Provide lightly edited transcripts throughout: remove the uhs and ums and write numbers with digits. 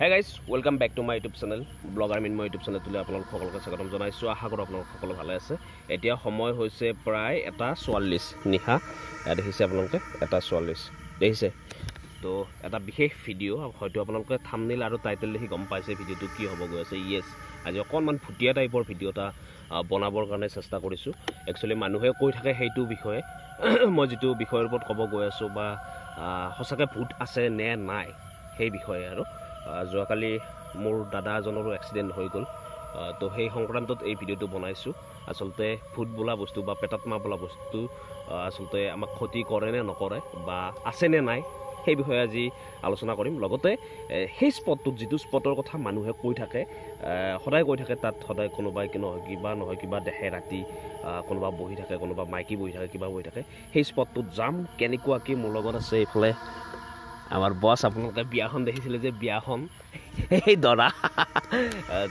Hey guys, welcome back to my YouTube channel. Blogger Min my YouTube channel tuli আপোনালোক সকলোকে স্বাগতম জনাইছো আশা কৰো আপোনালোক সকলো ভালে আছে এতিয়া সময় হৈছে প্ৰায় 1:44 নিহা দেখিছে আপোনালোকে 1:44 দেখিছে তো এটা বিশেষ ভিডিও হয়তো আপোনালোকে থাম্বনেল আৰু টাইটেল দেখি গম পাইছে ভিডিওটো কি হ'ব গৈ আছে ইয়েস আজি অকনমান ফুটিয়া টাইপৰ ভিডিওটা বনাবৰ কাৰণে চেষ্টা কৰিছো একচুয়ালি মানুহে কৈ থাকে হেইটো বিষয়ে মই যেটো বিষয়ৰ ওপৰত ক'ব গৈ আছো বা হসাকে ভূত আছে নে নাই সেই বিষয়ে আৰু যোৱাকালি মোৰ দাদা জনৰো এক্সিডেন্ট হৈ গল তো সেই সংক্ৰান্তত এই ভিডিওটো বনাইছো আসলতে ভূত বোলা বস্তু বা পেটাত্মা বোলা বস্তু আসলতে আমাক ক্ষতি কৰে নে নকৰে বা আছে নে নাই সেই বিষয়ে আজি আলোচনা কৰিম লগতে সেই স্পটটো যেটো স্পটৰ কথা মানুহে কৈ থাকে সদায় কৈ থাকে তাত সদায় কোনোবাই নহয় কিবা দেখে ৰাতি কোনোবা বহি থাকে কোনোবা মাইকি বহি থাকে কিবা বহি থাকে সেই স্পটটোত যাম কেনেকুৱা কি মোৰ লগত আছে এইফালে আমাৰ বস আপোনালোকে বিয়াখন দেখিছিলে যে বিয়াখন এই দৰা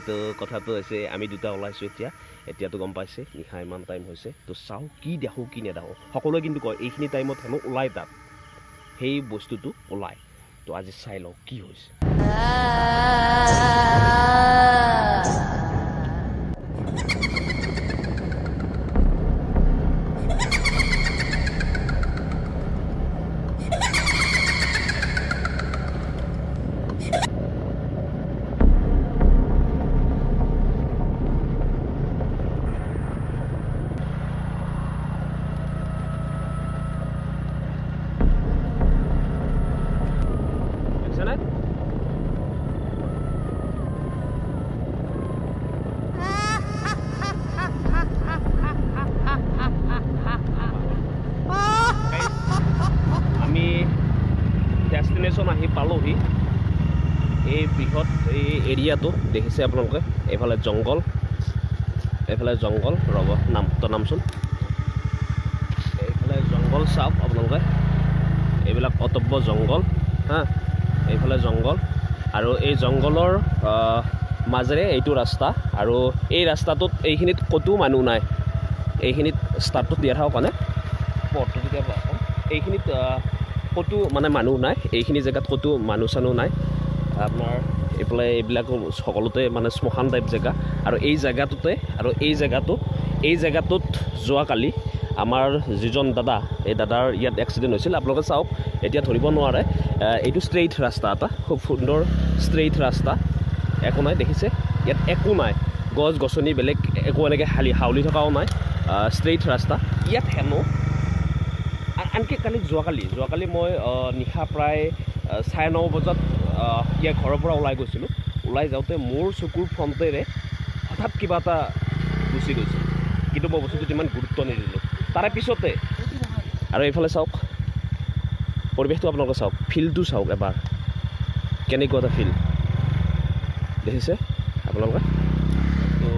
তো কথাটো হৈছে আমি দুটা ওলাইছো এতিয়াতো গম পাইছে নিশা ইমান টাইম হৈছে তো চাও কি দেখো কি নেদাও সকলোৱে কিন্তু কয় এইখিনি টাইমত হেনো ওলাই তাত সেই বস্তুটো ওলাই তো আজি চাই লও কি হৈছে ডেস্টিনেশন আহি পালোহি এই বৃহৎ এই এৰিয়াটো দেখিছে আপোনালোকে এফালে জংগল ৰব নামচোন এইফালে জংগল চাওক আপোনালোকে এইবিলাক অতব্য জংগল হা এইফালে জংগল আৰু এই জংগলৰ মাজেৰে এইটো ৰাস্তা আৰু এই ৰাস্তাটোত এইখিনিত কতো মানুহ নাই এইখিনিত স্টাৰ্টটো দিয়া থাকক মানে পথটো দিয়া এইখিনিত কতো মানে মানুহ নাই এইখিনি জায়গাত কতো মানুহ চানো নাই আপোনাৰ এইফালে এইবিলাক সকলোতে মানে শ্মশান টাইপ জায়গা আৰু এই জায়গাটোত যোৱাকালি আমাৰ যিজন দাদা এই দাদাৰ ইয়াত এক্সিডেন্ট হৈছিল আপোনালোকে চাওক এতিয়া ধৰিব নোৱাৰে এইটো ষ্ট্ৰেইট ৰাস্তা এটা খুব সুন্দৰ ষ্ট্ৰেইট ৰাস্তা একো নাই দেখিছে ইয়াত একো নাই গছ গছনি বেলেগ একো এনেকৈ হাউলি থকাও নাই ষ্ট্ৰেইট ৰাস্তা ইয়াত হেনো আনকি যোৱাকালি মই নিশা প্ৰায় 9:30 বজাত ইয়াৰ ঘৰৰ পৰা ওলাই গৈছিলোঁ ওলাই যাওঁতে মোৰ চকুৰ ফ্ৰণ্টেৰে হঠাৎ কিবা এটা গুচি গৈছিল কিন্তু মই বস্তুটোত ইমান গুৰুত্ব নিদিলোঁ তাৰে পিছতে আৰু এইফালে চাওক পৰিৱেশটো আপোনালোকে চাওক ফিল্ডটো চাওক এবাৰ কেনেকুৱা এটা ফিল্ড দেখিছে আপোনালোকে তো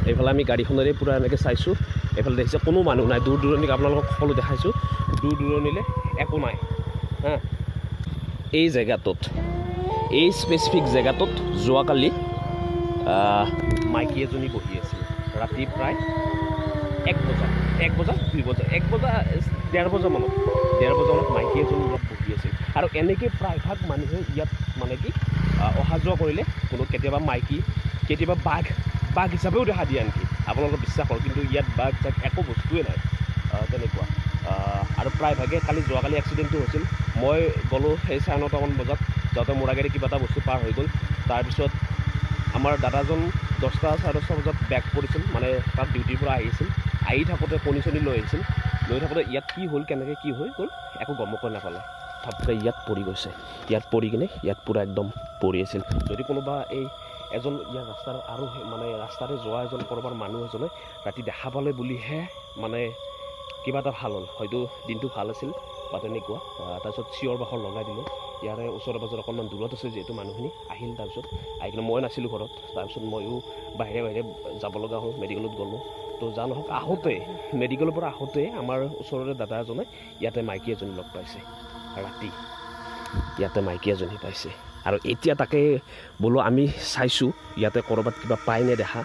এইফালে আমি গাড়ীখনেৰে পূৰা এনেকৈ চাইছোঁ এইফালে দেখিছে কোনো মানুহ নাই দূৰ দূৰণিক আপোনালোকক সকলো দেখাইছোঁ দূৰ দূৰণিলে একো নাই হা এই জেগাটোত এই স্পেচিফিক জেগাটোত যোৱাকালি মাইকী এজনী বহি আছিল ৰাতি প্ৰায় 1 বজা 2 বজা 1 বজা 1:30 বজামানত মাইকী এজনী ইয়াত বহি আছিল আৰু এনেকৈ প্ৰায়ভাগ মানুহে ইয়াত মানে কি অহা যোৱা কৰিলে কোনো কেতিয়াবা মাইকী কেতিয়াবা বাঘ হিচাপেও দেখা দিয়ে আনকি আপোনালোকে বিশ্বাস কৰক কিন্তু ইয়াত বাঘ একো বস্তুৱে নাই তেনেকুৱা আৰু প্ৰায়ভাগে যোৱাকালি এক্সিডেণ্টটো হৈছিল মই গ'লোঁ সেই 9:30 বজাত যাওঁতে মোৰ আগেদি কিবা এটা বস্তু পাৰ হৈ গ'ল তাৰপিছত আমাৰ দাদাজন 10:30 বজাত বেক কৰিছিল মানে তাত ডিউটিৰ পৰা আহি থাকোঁতে কণী লৈ থাকোঁতে ইয়াত কি হ'ল কেনেকৈ কি হৈ গ'ল একো গমকৈ নাপালে ভাপকৈ ইয়াত পৰি গৈছে ইয়াত পৰি কিনে ইয়াত পূৰা একদম পৰি আছিল যদি কোনোবা এই এজন ইয়াৰ ৰাস্তাৰ আৰু মানে ৰাস্তাৰে যোৱা এজন ক'ৰবাৰ মানুহ এজনে ৰাতি দেখা পালে বুলিহে মানে কিবা এটা ভাল হ'ল হয়তো দিনটো ভাল আছিল বা তেনেকুৱা তাৰপিছত চিঞৰ বাখৰ লগাই দিলোঁ ইয়াৰে ওচৰে পাজৰে অকণমান দূৰত আছে যিহেতু মানুহখিনি আহিল তাৰপিছত আহি কিনে মই নাছিলোঁ ঘৰত তাৰপিছত ময়ো বাহিৰে যাব লগা হ'ল মেডিকেলত গ'লোঁ তো যা নহওক মেডিকেলৰ পৰা আহোঁতে আমাৰ ওচৰৰে দাদা এজনে ইয়াতে মাইকী এজনী লগ পাইছে ৰাতি ইয়াতে মাইকী এজনী পাইছে আৰু এতিয়া তাকে বোলো আমি চাইছোঁ ইয়াতে ক'ৰবাত কিবা পাই নে দেখা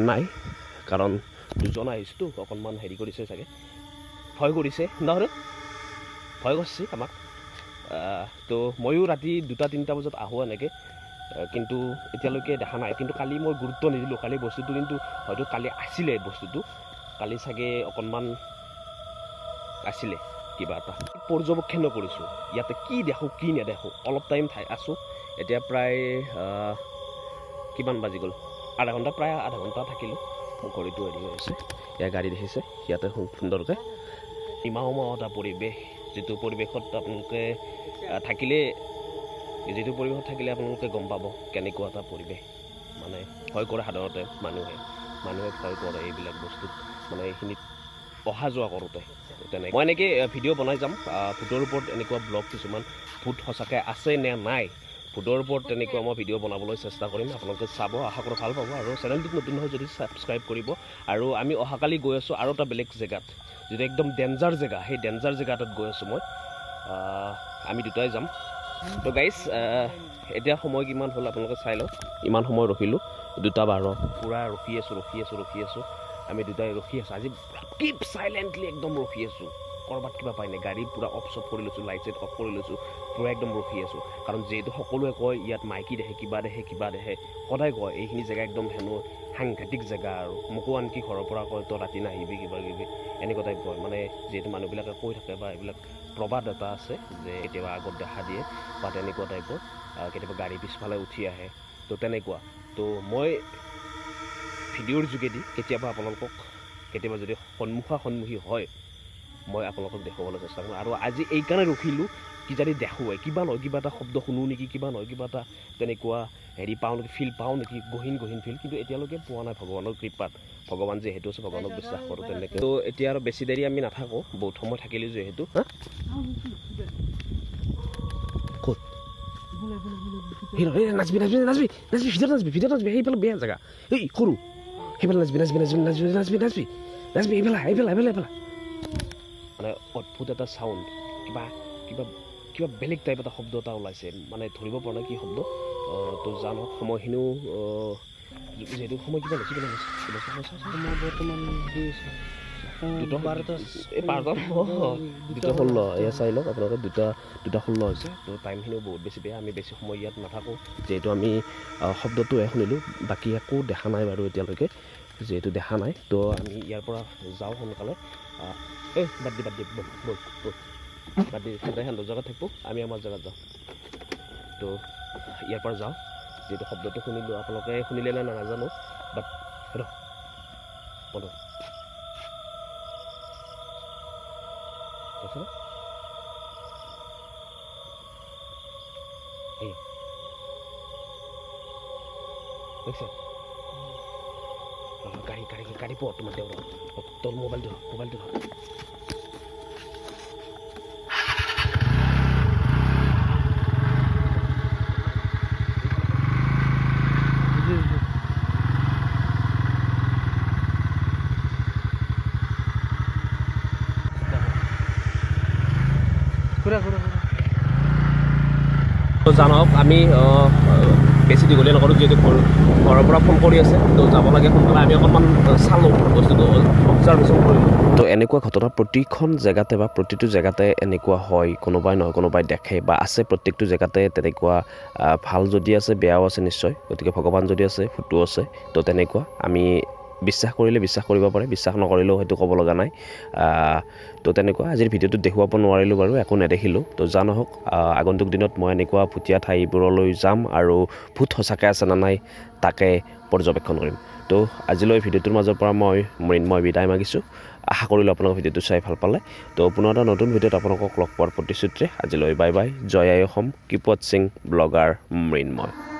নাই কাৰণ দুজন আহিছোঁতো অকণমান হেৰি কৰিছে চাগে ভয় কৰিছে নহয় ভয় কৰিছে আমাক তো ময়ো ৰাতি 2-3টা বজাত আহোঁ এনেকৈ কিন্তু এতিয়ালৈকে দেখা নাই কিন্তু কালি মই গুৰুত্ব নিদিলোঁ কালি বস্তুটো কিন্তু হয়তো কালি আছিলে বস্তুটো কালি চাগে অকণমান আছিলে কিবা এটা পৰ্যবেক্ষণ কৰিছোঁ ইয়াতে কি দেখোঁ কি নেদেখোঁ অলপ টাইম আছোঁ এতিয়া প্ৰায় কিমান বাজি গ'ল আধা ঘণ্টা প্ৰায় আধা ঘণ্টা থাকিলোঁ মোৰ ঘড়ীটো হেৰি হৈ আছে ইয়াৰ গাড়ী দেখিছে ইয়াতে সুন্দৰকৈ ইমাও এটা পৰিৱেশ যিটো পৰিৱেশত আপোনালোকে থাকিলে যিটো পৰিৱেশত থাকিলে আপোনালোকে গম পাব কেনেকুৱা এটা পৰিৱেশ মানে ভয় কৰে সাধাৰণতে মানুহে ভয় কৰে এইবিলাক বস্তুত মানে এইখিনিত অহা যোৱা কৰোঁতে তেনেকৈ মই এনেকৈ ভিডিঅ' বনাই যাম ভূতৰ ওপৰত এনেকুৱা ব্লগ কিছুমান ভূত সঁচাকৈ আছে নে নাই ভূতৰ ওপৰত তেনেকুৱা মই ভিডিঅ' বনাবলৈ চেষ্টা কৰিম আপোনালোকে চাব আশা কৰোঁ ভাল পাব আৰু চেনেলটোত নতুন হয় যদি ছাবস্ক্ৰাইব কৰিব আৰু আমি অহাকালি গৈ আছোঁ আৰু এটা বেলেগ জেগাত যিটো একদম ডেঞ্জাৰ জেগা সেই ডেঞ্জাৰ জেগা এটাত গৈ আছোঁ মই আমি দুটাই যাম তো গাইজ এতিয়া সময় কিমান হ'ল আপোনালোকে চাই লওক ইমান সময় ৰখিলোঁ 2:12 পূৰা ৰখি আছোঁ আমি দুটাই ৰখি আছোঁ আজি কিপ চাইলেণ্টলি একদম ৰখি আছোঁ ক'ৰবাত কিবা পাই নাই গাড়ী পূৰা অফ চফ কৰি লৈছোঁ লাইট চাইট অফ কৰি লৈছোঁ পূৰা একদম ৰখি আছোঁ কাৰণ যিহেতু সকলোৱে কয় ইয়াত মাইকী দেখে কিবা দেখে সদায় কয় এইখিনি জেগা একদম হেনো সাংঘাতিক জেগা আৰু মোকো আনকি ঘৰৰ পৰা কয় তই ৰাতি নাহিবি কিবা এনেকুৱা টাইপ কয় মানে যিহেতু মানুহবিলাকে কৈ থাকে বা এইবিলাক প্ৰবাদ এটা আছে যে কেতিয়াবা আগত দেখা দিয়ে বা তেনেকুৱা টাইপৰ কেতিয়াবা গাড়ী পিছফালে উঠি আহে তো তেনেকুৱা তো মই ভিডিঅ'ৰ যোগেদি কেতিয়াবা আপোনালোকক কেতিয়াবা যদি সন্মুখী হয় মই আপোনালোকক দেখুৱাবলৈ চেষ্টা কৰোঁ আৰু আজি এইকাৰণে ৰখিলোঁ কিজানি দেখুৱাই কিবা নহয় কিবা এটা শব্দ শুনো নেকি কিবা নহয় কিবা এটা তেনেকুৱা হেৰি পাওঁ নেকি ফিল পাওঁ নেকি গহীন ফিল কিন্তু এতিয়ালৈকে পোৱা নাই ভগৱানৰ কৃপাত ভগৱান যিহেতু আছে ভগৱানক বিশ্বাস কৰোঁ তেনেকৈ তো এতিয়া আৰু বেছি দেৰি আমি নাথাকোঁ বহুত সময় থাকিলোঁ যিহেতু ক'ত নাচবি ভিতৰত নাচবি সেইফালে বেয়া জেগা এই সৰু সেইফালে নাচবি এইফালে মানে অদ্ভুত এটা চাউণ্ড কিবা বেলেগ টাইপ এটা শব্দ এটা ওলাইছে মানে ধৰিব পৰা নাই কি শব্দ তো জানক সময়খিনিও যিহেতু সময় কিবা লৈছে বৰ্তমান 2:16 এয়া চাই লওক আপোনালোকে 2:16 হৈছে তো টাইমখিনিও বহুত বেছি বেয়া আমি বেছি সময় ইয়াত নাথাকোঁ যিহেতু আমি শব্দটোৱে শুনিলোঁ বাকী একো দেখা নাই বাৰু এতিয়ালৈকে যিহেতু দেখা নাই তো আমি ইয়াৰ পৰা যাওঁ সোনকালে বাদ দি সদায় সিহঁতৰ জেগাত থাকোঁ আমি আমাৰ জেগাত যাওঁ তো ইয়াৰ পৰা যাওঁ যিহেতু শব্দটো শুনিলোঁ আপোনালোকে শুনিলে নে নাজানো বাট বন্ধ গাড়ী পোৱা তোমাৰ দেউৰা তোৰ মোবাইলটো জানক আমি বেছি দীঘলীয়া নকৰোঁ যিহেতু ঘৰৰ পৰা ফোন কৰি আছে তো যাব লাগে সোনকালে আমি অকণমান চালোঁ বস্তুটো অবজাৰ্ভেশ্যন কৰিলোঁ তো এনেকুৱা ঘটনা প্ৰতিখন জেগাতে বা প্ৰতিটো জেগাতে এনেকুৱা হয় কোনোবাই নহয় কোনোবাই দেখে বা আছে প্ৰত্যেকটো জেগাতে তেনেকুৱা ভাল যদি আছে বেয়াও আছে নিশ্চয় গতিকে ভগৱান যদি আছে ভূতো আছে তো তেনেকুৱা আমি বিশ্বাস কৰিলে বিশ্বাস কৰিব পাৰে বিশ্বাস নকৰিলেও সেইটো ক'ব লগা নাই তো তেনেকুৱা আজিৰ ভিডিঅ'টোত দেখুৱাব নোৱাৰিলোঁ বাৰু একো নেদেখিলোঁ তো জানহওক আগন্তুক দিনত মই এনেকুৱা ভূতীয়া ঠাইবোৰলৈ যাম আৰু ভূত সঁচাকৈ আছে নে নাই তাকে পৰ্যবেক্ষণ কৰিম তো আজিলৈ ভিডিঅ'টোৰ মাজৰ পৰা মই মৃন্ময় বিদায় মাগিছোঁ আশা কৰিলোঁ আপোনালোকে ভিডিঅ'টো চাই ভাল পালে তো পুনৰ এটা নতুন ভিডিঅ'ত আপোনালোকক লগ পোৱাৰ প্ৰতিশ্ৰুতিৰে আজিলৈ বাই বাই জয় আই অসম কিপ ৱাটছিং ব্লগাৰ মৃন্ময়